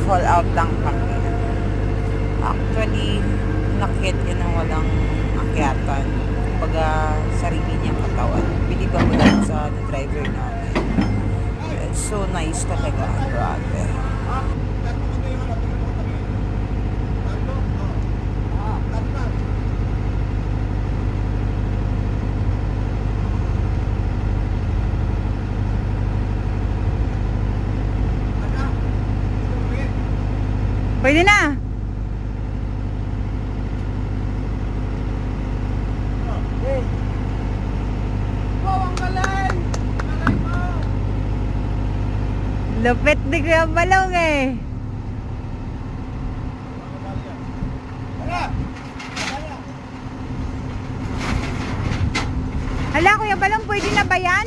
Nag-fall out lang kami. Actually, nakit yun ang walang akyatan. Kumbaga, sarili niyang katawan. Biliban mo lang sa driver namin. It's so nice talaga. Grabe. Pwede na. Lupit di Kuya Balong eh. Hala Kuya Balong, pwede na ba yan?